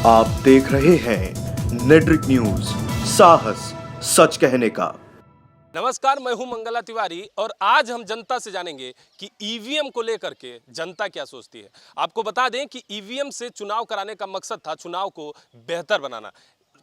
आप देख रहे हैं नेट्रिक न्यूज, साहस सच कहने का। नमस्कार, मैं हूं मंगला तिवारी और आज हम जनता से जानेंगे कि ईवीएम को लेकर के जनता क्या सोचती है। आपको बता दें कि ईवीएम से चुनाव कराने का मकसद था चुनाव को बेहतर बनाना,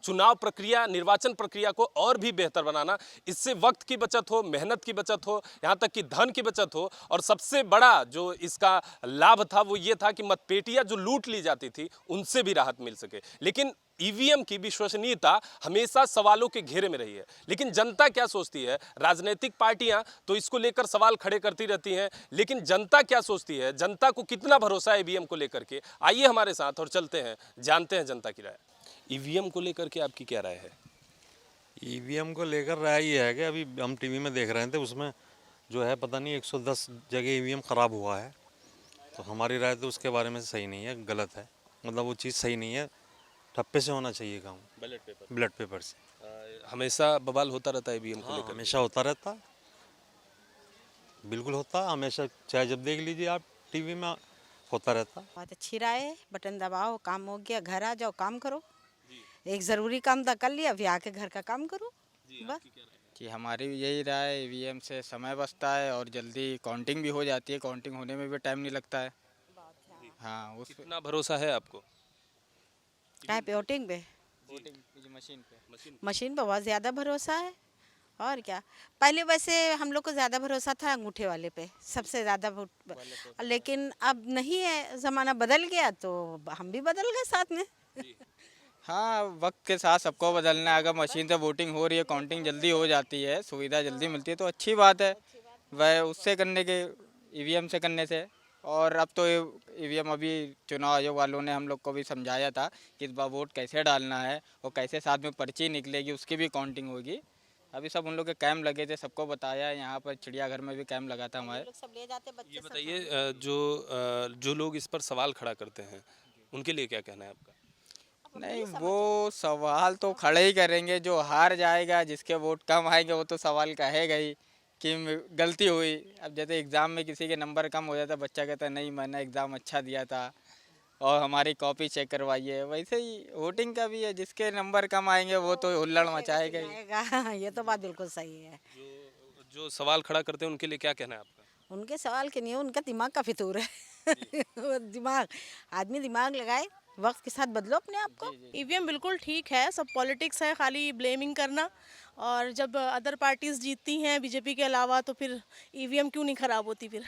चुनाव प्रक्रिया, निर्वाचन प्रक्रिया को और भी बेहतर बनाना। इससे वक्त की बचत हो, मेहनत की बचत हो, यहाँ तक कि धन की बचत हो। और सबसे बड़ा जो इसका लाभ था वो ये था कि मतपेटियां जो लूट ली जाती थी उनसे भी राहत मिल सके। लेकिन ईवीएम की विश्वसनीयता हमेशा सवालों के घेरे में रही है। लेकिन जनता क्या सोचती है? राजनीतिक पार्टियां तो इसको लेकर सवाल खड़े करती रहती हैं, लेकिन जनता क्या सोचती है? जनता को कितना भरोसा है ईवीएम को लेकर के? आइए हमारे साथ और चलते हैं, जानते हैं जनता की राय। ईवीएम को लेकर के आपकी क्या राय है? ईवीएम को लेकर राय ये है कि अभी हम टीवी में देख रहे थे, उसमें जो है पता नहीं 110 जगह ईवीएम ख़राब हुआ है। तो हमारी राय तो उसके बारे में सही नहीं है, गलत है। मतलब वो चीज़ सही नहीं है, ठप्पे से होना चाहिए काम, बैलेट पेपर से। हमेशा बवाल होता रहता है ईवीएम को लेकर? हमेशा होता रहता, बिल्कुल होता हमेशा, चाहे जब देख लीजिए आप टीवी में होता रहता। बहुत अच्छी राय है। बटन दबाओ, काम हो गया, घर आ जाओ, काम करो। एक ज़रूरी काम था, कर लिया, अभी आके घर का काम करो बस। कि हमारी भी यही राय है, ईवीएम से समय बचता है और जल्दी काउंटिंग भी हो जाती है, काउंटिंग होने में भी टाइम नहीं लगता है। हाँ, उस कितना भरोसा है आपको? क्या पे वोटिंग पे, मशीन पे बहुत ज़्यादा भरोसा है। और क्या, पहले वैसे हम लोग को ज़्यादा भरोसा था अंगूठे वाले पे, सबसे ज़्यादा लेकिन अब नहीं है, ज़माना बदल गया तो हम भी बदल गए साथ में। हाँ, वक्त के साथ सबको बदलना है। अगर मशीन से वोटिंग हो रही है, काउंटिंग जल्दी हो जाती है, सुविधा जल्दी मिलती है तो अच्छी बात है। वह उससे करने के, ईवीएम से करने से। और अब तो ईवीएम, अभी चुनाव आयोग वालों ने हम लोग को भी समझाया था कि इस बार वोट कैसे डालना है और कैसे साथ में पर्ची निकलेगी, उसकी भी काउंटिंग होगी। अभी सब उन लोग के कैम्प लगे थे, सबको बताया। यहाँ पर चिड़ियाघर में भी कैम्प लगा था हमारे। ये बताइए, जो लोग इस पर सवाल खड़ा करते हैं उनके लिए क्या कहना है आपका? नहीं, वो सवाल तो खड़े ही करेंगे। जो हार जाएगा, जिसके वोट कम आएंगे, वो तो सवाल कहेगा ही कि गलती हुई। अब जैसे एग्ज़ाम में किसी के नंबर कम हो जाता, बच्चा कहता नहीं मैंने एग्ज़ाम अच्छा दिया था और हमारी कॉपी चेक करवाइए। वैसे ही वोटिंग का भी है, जिसके नंबर कम आएंगे वो तो हुल्लड़ मचाएगा ही। ये तो बात बिल्कुल सही है। जो सवाल खड़ा करते हैं उनके लिए क्या कहना है आपका? उनके सवाल के नहीं है, उनका दिमाग का फितूर है। वो दिमाग, आदमी दिमाग लगाए, वक्त के साथ बदलो अपने आप को। ईवीएम बिल्कुल ठीक है, सब पॉलिटिक्स है, खाली ब्लेमिंग करना। और जब अदर पार्टीज जीतती हैं बीजेपी के अलावा तो फिर ईवीएम क्यों नहीं ख़राब होती फिर?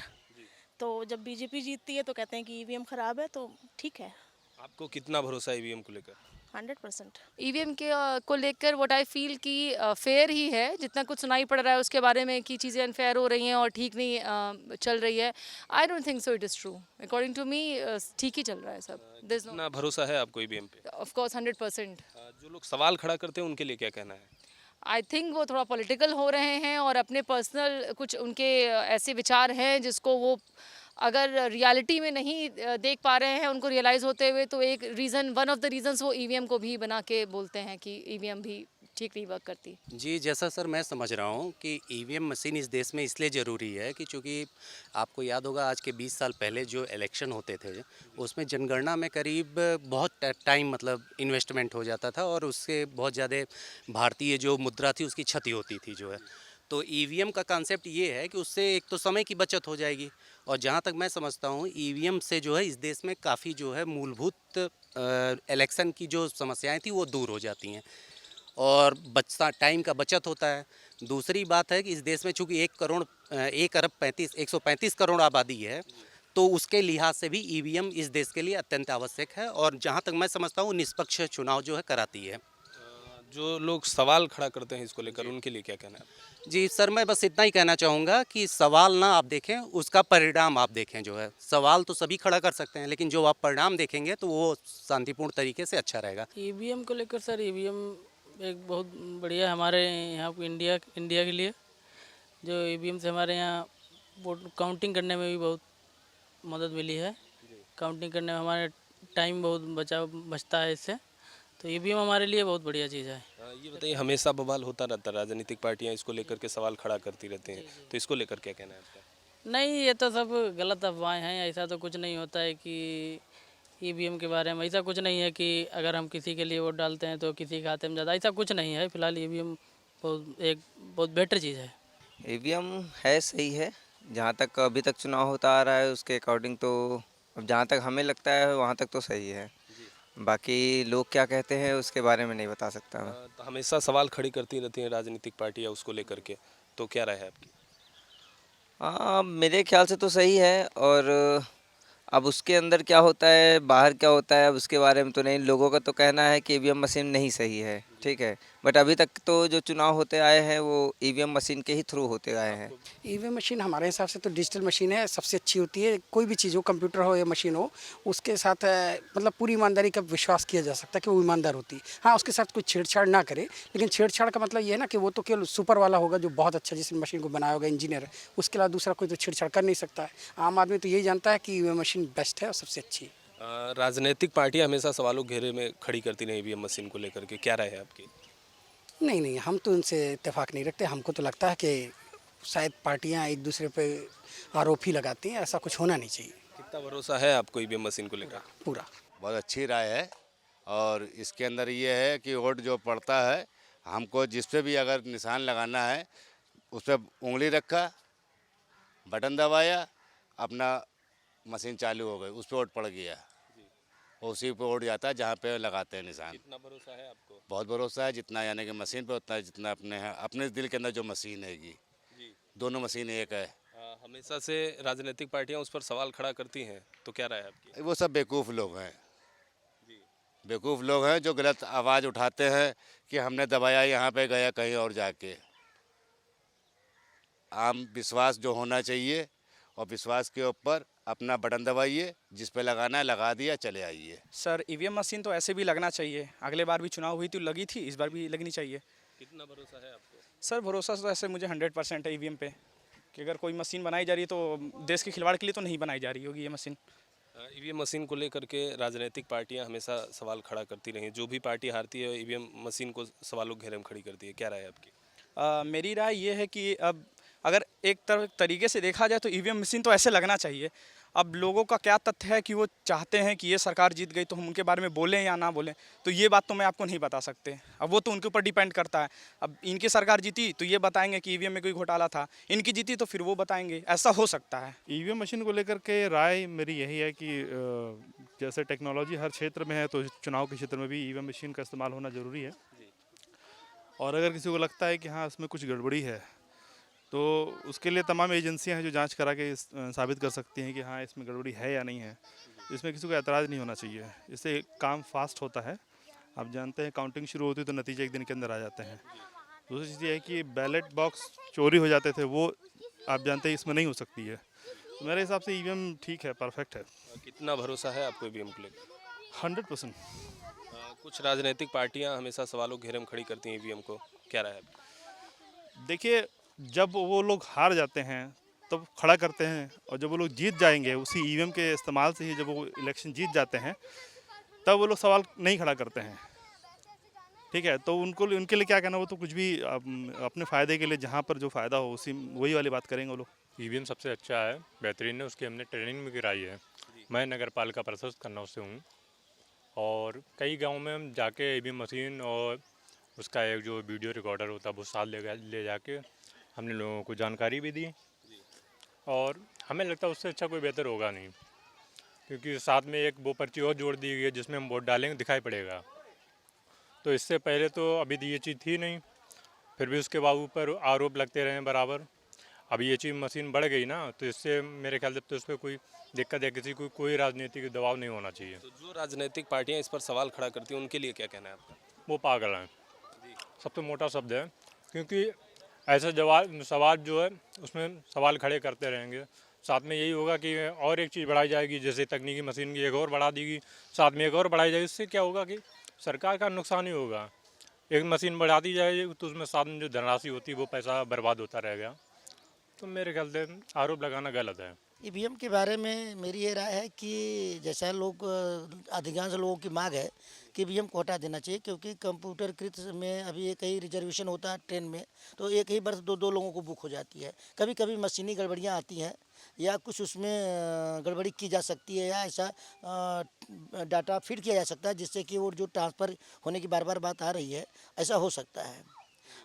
तो जब बीजेपी जीतती है तो कहते हैं कि ईवीएम ख़राब है, तो ठीक है। आपको कितना भरोसा है ईवीएम को लेकर? 100%। ईवीएम के को लेकर व्हाट आई फील कि फेयर ही है। जितना कुछ सुनाई पड़ रहा है उसके बारे में कि चीज़ें अनफेयर हो रही हैं और ठीक नहीं चल रही है, I don't think so it is true. According to me ठीक ही चल रहा है सब। देयर इज कितना भरोसा है आपको ईवीएम पे? Of course 100%। जो लोग सवाल खड़ा करते हैं उनके लिए क्या कहना है? आई थिंक वो थोड़ा पॉलिटिकल हो रहे हैं और अपने पर्सनल कुछ उनके ऐसे विचार हैं जिसको वो अगर रियलिटी में नहीं देख पा रहे हैं, उनको रियलाइज़ होते हुए, तो एक reason, one of the reasons वो ईवीएम को भी बना के बोलते हैं कि ईवीएम भी ठीक नहीं वर्क करती। जी, जैसा सर मैं समझ रहा हूँ कि ईवीएम मशीन इस देश में इसलिए ज़रूरी है कि चूँकि आपको याद होगा आज के 20 साल पहले जो इलेक्शन होते थे उसमें जनगणना में करीब बहुत टाइम मतलब इन्वेस्टमेंट हो जाता था और उससे बहुत ज़्यादा भारतीय जो मुद्रा थी उसकी क्षति होती थी जो है। तो ईवीएम का कॉन्सेप्ट ये है कि उससे एक तो समय की बचत हो जाएगी और जहाँ तक मैं समझता हूँ ईवीएम से जो है इस देश में काफ़ी जो है मूलभूत इलेक्शन की जो समस्याएं थी वो दूर हो जाती हैं और बचता टाइम का बचत होता है। दूसरी बात है कि इस देश में चूँकि 135 करोड़ आबादी है तो उसके लिहाज से भी ईवीएम इस देश के लिए अत्यंत आवश्यक है और जहाँ तक मैं समझता हूँ निष्पक्ष चुनाव जो है कराती है। जो लोग सवाल खड़ा करते हैं इसको लेकर उनके लिए क्या कहना है? जी सर, मैं बस इतना ही कहना चाहूँगा कि सवाल ना आप देखें, उसका परिणाम आप देखें। जो है सवाल तो सभी खड़ा कर सकते हैं लेकिन जो आप परिणाम देखेंगे तो वो शांतिपूर्ण तरीके से अच्छा रहेगा। ईवीएम को लेकर सर, ईवीएम एक बहुत बढ़िया हमारे यहाँ इंडिया के लिए। जो ईवीएम से हमारे यहाँ वोट काउंटिंग करने में भी बहुत मदद मिली है। काउंटिंग करने में हमारे टाइम बहुत बचता है इससे, तो ईवीएम हमारे लिए बहुत बढ़िया चीज़ है। ये बताइए, हमेशा बवाल होता रहता है, राजनीतिक पार्टियां इसको लेकर के सवाल खड़ा करती रहती हैं, तो इसको लेकर क्या कहना है आपका? नहीं, ये तो सब गलत अफवाहें हैं। ऐसा तो कुछ नहीं होता है कि ईवीएम के बारे में ऐसा कुछ नहीं है कि अगर हम किसी के लिए वोट डालते हैं तो किसी के खाते में ज़्यादा, ऐसा कुछ नहीं है। फिलहाल ईवीएम बहुत बेटर चीज़ है। ईवीएम है, सही है। जहाँ तक अभी तक चुनाव होता आ रहा है उसके अकॉर्डिंग तो अब जहाँ तक हमें लगता है वहाँ तक तो सही है। बाकी लोग क्या कहते हैं उसके बारे में नहीं बता सकता मैं। तो हमेशा सवाल खड़ी करती रहती हैं राजनीतिक पार्टियां उसको लेकर के, तो क्या राय है आपकी? हाँ, मेरे ख्याल से तो सही है। और अब उसके अंदर क्या होता है बाहर क्या होता है अब उसके बारे में तो नहीं, लोगों का तो कहना है कि ईवीएम मशीन नहीं सही है, ठीक है। बट अभी तक तो जो चुनाव होते आए हैं वो ईवीएम मशीन के ही थ्रू होते आए हैं। ईवीएम मशीन हमारे हिसाब से तो डिजिटल मशीन है, सबसे अच्छी होती है। कोई भी चीज़ हो, कंप्यूटर हो या मशीन हो, उसके साथ मतलब पूरी ईमानदारी का विश्वास किया जा सकता है कि वो ईमानदार होती है। हाँ, उसके साथ कोई छेड़छाड़ ना करे, लेकिन छेड़छाड़ का मतलब ये है ना कि वो तो केवल सुपर वाला होगा जो बहुत अच्छा जिस मशीन को बनाया होगा इंजीनियर, उसके अलावा दूसरा कोई तो छेड़छाड़ कर नहीं सकता है। आम आदमी तो यही जानता है कि ईवीएम मशीन बेस्ट है और सबसे अच्छी है। राजनीतिक पार्टियां हमेशा सवालों के घेरे में खड़ी करती रही ईवीएम मशीन को लेकर के, क्या राय है आपकी? नहीं, हम तो उनसे इत्तेफाक नहीं रखते। हमको तो लगता है कि शायद पार्टियां एक दूसरे पे आरोप ही लगाती हैं, ऐसा कुछ होना नहीं चाहिए। कितना भरोसा है आपको ईवीएम मशीन को लेकर? पूरा। बहुत अच्छी राय है। और इसके अंदर ये है कि वोट जो पड़ता है, हमको जिस पे भी अगर निशान लगाना है उस पर उंगली रखा, बटन दबाया, अपना मशीन चालू हो गई, उस पर वोट पड़ गया, उसी पे वोट जाता है जहाँ पे लगाते हैं निशान। कितना भरोसा है आपको? बहुत भरोसा है, जितना यानी कि मशीन पे उतना जितना अपने दिल के अंदर जो मशीन हैगी, दोनों मशीन एक है। हमेशा से राजनीतिक पार्टियां उस पर सवाल खड़ा करती हैं, तो क्या राय है आपकी? वो सब बेवकूफ़ लोग हैं, बेवकूफ़ लोग हैं जो गलत आवाज़ उठाते हैं कि हमने दबाया यहाँ पे गया कहीं और जाके। आम विश्वास जो होना चाहिए और विश्वास के ऊपर अपना बटन दबाइए, जिस पे लगाना है लगा दिया, चले आइए। सर ईवीएम मशीन तो ऐसे भी लगना चाहिए, अगले बार भी चुनाव हुई तो लगी थी, इस बार भी लगनी चाहिए। कितना भरोसा है आपको? सर भरोसा तो ऐसे मुझे 100% है ईवीएम पे, कि अगर कोई मशीन बनाई जा रही है तो देश के खिलवाड़ के लिए तो नहीं बनाई जा रही होगी ये मशीन। ईवीएम मशीन को लेकर के राजनीतिक पार्टियां हमेशा सवाल खड़ा करती रही, जो भी पार्टी हारती है ईवीएम मशीन को सवालों के घेरे में खड़ी करती है, क्या राय है आपकी? मेरी राय ये है कि अब अगर एक तरीके से देखा जाए तो ईवीएम मशीन तो ऐसे लगना चाहिए। अब लोगों का क्या तथ्य है कि वो चाहते हैं कि ये सरकार जीत गई तो हम उनके बारे में बोलें या ना बोलें, तो ये बात तो मैं आपको नहीं बता सकते। अब वो तो उनके ऊपर डिपेंड करता है। अब इनकी सरकार जीती तो ये बताएंगे कि ईवीएम में कोई घोटाला था, इनकी जीती तो फिर वो बताएंगे, ऐसा हो सकता है। ईवीएम मशीन को लेकर के राय मेरी यही है कि जैसे टेक्नोलॉजी हर क्षेत्र में है तो चुनाव के क्षेत्र में भी ईवीएम मशीन का इस्तेमाल होना ज़रूरी है। और अगर किसी को लगता है कि हाँ इसमें कुछ गड़बड़ी है तो उसके लिए तमाम एजेंसियां हैं जो जांच करा के साबित कर सकती हैं कि हाँ इसमें गड़बड़ी है या नहीं है। इसमें किसी को एतराज़ नहीं होना चाहिए, इससे काम फास्ट होता है। आप जानते हैं काउंटिंग शुरू होती है तो नतीजे एक दिन के अंदर आ जाते हैं। दूसरी चीज़ ये है कि बैलेट बॉक्स चोरी हो जाते थे, वो आप जानते हैं इसमें नहीं हो सकती है। तो मेरे हिसाब से ईवीएम ठीक है, परफेक्ट है। कितना भरोसा है आपको ईवीएम को लेकर? 100%। कुछ राजनीतिक पार्टियां हमेशा सवालों के घेरे में खड़ी करती हैं ईवीएम को, क्या राय है? देखिए, जब वो लोग हार जाते हैं तब खड़ा करते हैं, और जब वो लोग जीत जाएंगे उसी ईवीएम के इस्तेमाल से ही जब वो इलेक्शन जीत जाते हैं तब वो लोग सवाल नहीं खड़ा करते हैं, ठीक है। तो उनके लिए क्या कहना, वो तो कुछ भी अपने फ़ायदे के लिए जहाँ पर जो फ़ायदा हो उसी वही वाली बात करेंगे वो लोग। ईवीएम सबसे अच्छा है, बेहतरीन है, उसकी हमने ट्रेनिंग भी कराई है। मैं नगर पालिका परिषद कन्नौज से हूँ और कई गाँव में हम जाके ईवीएम मशीन और उसका एक जो वीडियो रिकॉर्डर होता है वो साथ ले जाके हमने लोगों को जानकारी भी दी। और हमें लगता है उससे अच्छा कोई बेहतर होगा नहीं, क्योंकि साथ में एक वो पर्ची और जोड़ दी गई है जिसमें हम वोट डालेंगे दिखाई पड़ेगा। तो इससे पहले तो अभी ये चीज़ थी नहीं, फिर भी उसके बाद ऊपर आरोप लगते रहे बराबर। अभी ये चीज़ मशीन बढ़ गई ना, तो इससे मेरे ख्याल से तो उस पर कोई दिक्कत है, किसी को कोई राजनीतिक दबाव नहीं होना चाहिए। तो जो राजनीतिक पार्टियां इस पर सवाल खड़ा करती हैं उनके लिए क्या कहना है आपका? वो पागल हैं, सबसे मोटा शब्द है, क्योंकि ऐसे सवाल जो है उसमें सवाल खड़े करते रहेंगे। साथ में यही होगा कि और एक चीज़ बढ़ाई जाएगी, जैसे तकनीकी मशीन की एक और बढ़ा देगी, साथ में एक और बढ़ाई जाएगी। इससे क्या होगा कि सरकार का नुकसान ही होगा। एक मशीन बढ़ाती जाएगी तो उसमें साथ में जो धनराशि होती है वो पैसा बर्बाद होता रहेगा। तो मेरे ख्याल से आरोप लगाना गलत है। ईवीएम के बारे में मेरी ये राय है कि जैसा लोग अधिकांश लोगों की मांग है कि ईवीएम को हटा देना चाहिए, क्योंकि कंप्यूटरकृत में अभी एक ही रिजर्वेशन होता है ट्रेन में, तो एक ही बर्थ दो लोगों को बुक हो जाती है। कभी कभी मशीनी गड़बड़ियाँ आती हैं, या कुछ उसमें गड़बड़ी की जा सकती है, या ऐसा डाटा फीड किया जा सकता है जिससे कि वो जो ट्रांसफ़र होने की बार बार बात आ रही है, ऐसा हो सकता है।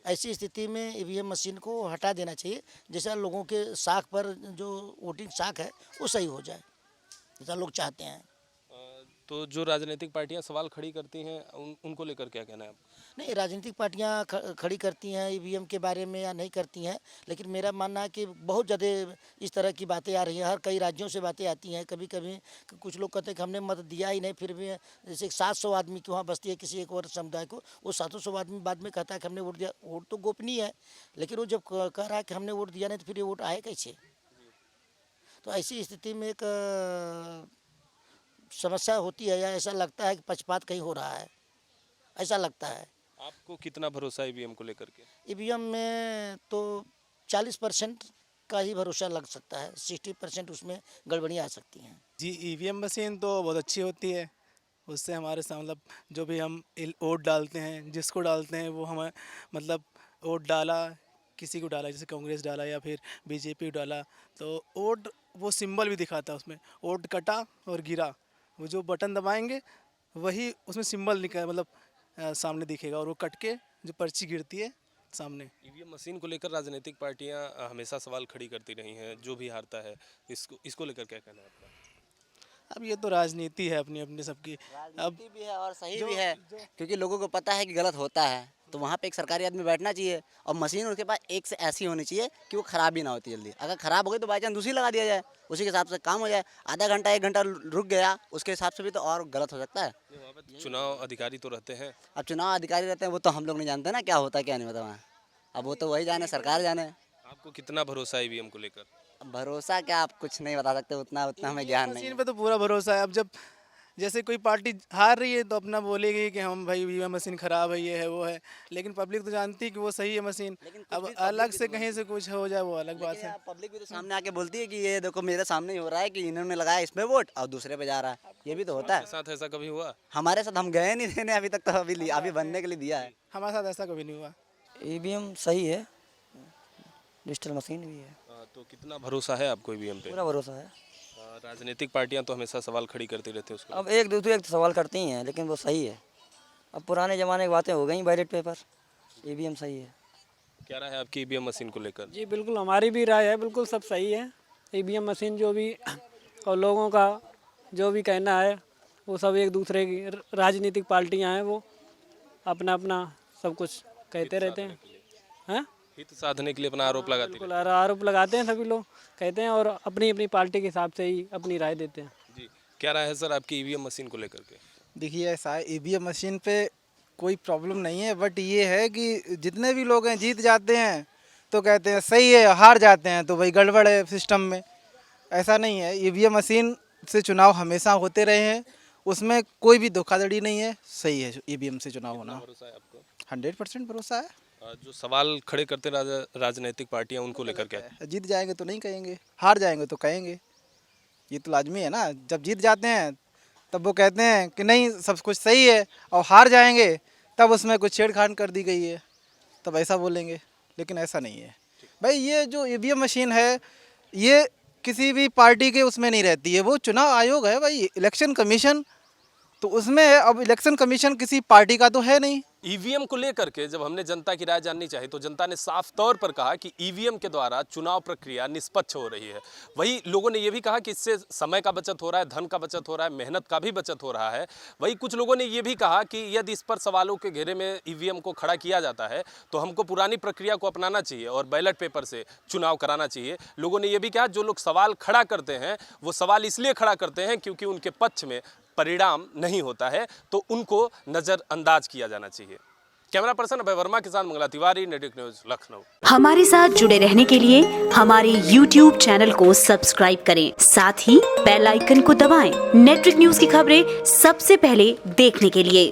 ऐसी स्थिति में ईवीएम मशीन को हटा देना चाहिए, जैसा लोगों के साख पर जो वोटिंग साख है वो सही हो जाए, जैसा लोग चाहते हैं। तो जो राजनीतिक पार्टियां सवाल खड़ी करती हैं उनको लेकर क्या कहना है आपको? नहीं, राजनीतिक पार्टियां खड़ी करती हैं ईवीएम के बारे में या नहीं करती हैं, लेकिन मेरा मानना है कि बहुत ज़्यादा इस तरह की बातें आ रही हैं। हर कई राज्यों से बातें आती हैं। कभी कभी कुछ लोग कहते हैं कि हमने मत दिया ही नहीं, फिर भी जैसे 700 आदमी की वहाँ बसती है किसी एक और समुदाय को, वो 700 आदमी बाद में कहता है कि हमने वोट दिया। वोट तो गोपनीय है, लेकिन वो जब कह रहा है कि हमने वोट दिया नहीं, तो फिर ये वोट आए कैसे? तो ऐसी स्थिति में एक समस्या होती है, या ऐसा लगता है कि पक्षपात कहीं हो रहा है, ऐसा लगता है। आपको कितना भरोसा है ईवीएम को लेकर के? ईवीएम में तो 40% का ही भरोसा लग सकता है, 60% उसमें गड़बड़ियाँ आ सकती हैं। जी, ईवीएम मशीन तो बहुत अच्छी होती है। उससे हमारे मतलब जो भी हम वोट डालते हैं, जिसको डालते हैं वो हमें मतलब वोट डाला, किसी को डाला, जैसे कांग्रेस डाला या फिर बीजेपी डाला, तो वोट वो सिंबल भी दिखाता है उसमें, वोट कटा और गिरा, वो जो बटन दबाएंगे वही उसमें सिंबल निकल मतलब सामने दिखेगा, और वो कट के जो पर्ची गिरती है सामने। ईवीएम मशीन को लेकर राजनीतिक पार्टियां हमेशा सवाल खड़ी करती रही हैं, जो भी हारता है इसको लेकर क्या कहना है आपका? अब ये तो राजनीति है अपनी अपनी सबकी। अब भी है और सही भी है, क्योंकि लोगों को पता है कि गलत होता है, तो वहाँ पे एक सरकारी आदमी बैठना चाहिए और मशीन उनके पास एक से ऐसी होनी चाहिए कि वो ख़राब भी ना होती जल्दी। अगर ख़राब हो गई तो बाई चांस दूसरी लगा दिया जाए, उसी के हिसाब से काम हो जाए। आधा घंटा 1 घंटा रुक गया, उसके हिसाब से भी तो और गलत हो सकता है। चुनाव अधिकारी तो रहते हैं। अब चुनाव अधिकारी रहते हैं, वो तो हम लोग नहीं जानते ना क्या होता है क्या नहीं होता वहाँ। अब वो तो वही जाने, सरकार जाने। आपको कितना भरोसा है ईवीएम को लेकर? भरोसा क्या, आप कुछ नहीं बता सकते, उतना हमें ज्ञान नहीं है। मशीन पे तो पूरा भरोसा है। अब जब जैसे कोई पार्टी हार रही है तो अपना बोलेगी कि हम भाई ईवीएम मशीन ख़राब है, ये है वो है, लेकिन पब्लिक तो जानती है कि वो सही है मशीन। अब अलग से कहीं से कुछ हो जाए वो अलग बात है। पब्लिक भी तो सामने आके बोलती है कि ये देखो मेरे सामने ही हो रहा है कि इन्होंने लगाया इसमें वोट और दूसरे पे जा रहा है, ये भी तो होता है। साथ ऐसा कभी हुआ? हमारे साथ हम गए नहीं देने अभी तक, तो अभी बनने के लिए दिया है। हमारे साथ ऐसा कभी नहीं हुआ। ईवीएम सही है, डिजिटल मशीन भी है। तो कितना भरोसा है आपको ईवीएम पे? पूरा भरोसा है। राजनीतिक पार्टियां तो हमेशा सवाल खड़ी करती रहती है उसको। अब एक दूसरे एक सवाल करती हैं, लेकिन वो सही है। अब पुराने ज़माने की बातें हो गई, बैलेट पेपर। ईवीएम सही है। क्या राय है आपकी ईवीएम मशीन को लेकर? जी बिल्कुल, हमारी भी राय है, बिल्कुल सब सही है। ईवीएम मशीन जो भी और लोगों का जो भी कहना है, वो सब एक दूसरे की राजनीतिक पार्टियाँ हैं, वो अपना अपना सब कुछ कहते रहते हैं। हैं हित साधने के लिए अपना आरोप लगाते हैं। बिल्कुल आरोप लगाते हैं, सभी लोग कहते हैं और अपनी अपनी पार्टी के हिसाब से ही अपनी राय देते हैं। जी, क्या राय है सर आपकी ईवीएम मशीन को लेकर के? देखिए, ऐसा है, ईवीएम मशीन पे कोई प्रॉब्लम नहीं है, बट ये है कि जितने भी लोग हैं जीत जाते हैं तो कहते हैं सही है, हार जाते हैं तो भाई गड़बड़ है सिस्टम में। ऐसा नहीं है, ईवीएम मशीन से चुनाव हमेशा होते रहे हैं, उसमें कोई भी धोखाधड़ी नहीं है, सही है ईवीएम से चुनाव होना। भरोसा है आपको? 100% भरोसा है। जो सवाल खड़े करते राजनीतिक पार्टियां उनको लेकर क्या? जीत जाएंगे तो नहीं कहेंगे, हार जाएंगे तो कहेंगे, ये तो लाजमी है ना। जब जीत जाते हैं तब वो कहते हैं कि नहीं सब कुछ सही है, और हार जाएंगे तब उसमें कुछ छेड़खानी कर दी गई है, तब ऐसा बोलेंगे। लेकिन ऐसा नहीं है भाई, ये जो ईवीएम मशीन है ये किसी भी पार्टी के उसमें नहीं रहती है, वो चुनाव आयोग है भाई, इलेक्शन कमीशन, तो उसमें है। अब इलेक्शन कमीशन किसी पार्टी का तो है नहीं। ईवीएम को लेकर के जब हमने जनता की राय जाननी चाहिए तो जनता ने साफ तौर पर कहा कि ईवीएम के द्वारा चुनाव प्रक्रिया निष्पक्ष हो रही है। वही लोगों ने ये भी कहा कि इससे समय का बचत हो रहा है, धन का बचत हो रहा है, मेहनत का भी बचत हो रहा है। वही कुछ लोगों ने ये भी कहा कि यदि इस पर सवालों के घेरे में ईवीएम को खड़ा किया जाता है तो हमको पुरानी प्रक्रिया को अपनाना चाहिए और बैलेट पेपर से चुनाव कराना चाहिए। लोगों ने ये भी कहा जो लोग सवाल खड़ा करते हैं वो सवाल इसलिए खड़ा करते हैं क्योंकि उनके पक्ष में परिणाम नहीं होता है, तो उनको नज़रअंदाज किया जाना चाहिए। कैमरा पर्सन अभय वर्मा के साथ मंगला तिवारी, नेटवर्क न्यूज, लखनऊ। हमारे साथ जुड़े रहने के लिए हमारे YouTube चैनल को सब्सक्राइब करें, साथ ही बेल आइकन को दबाएं। नेटवर्क न्यूज की खबरें सबसे पहले देखने के लिए।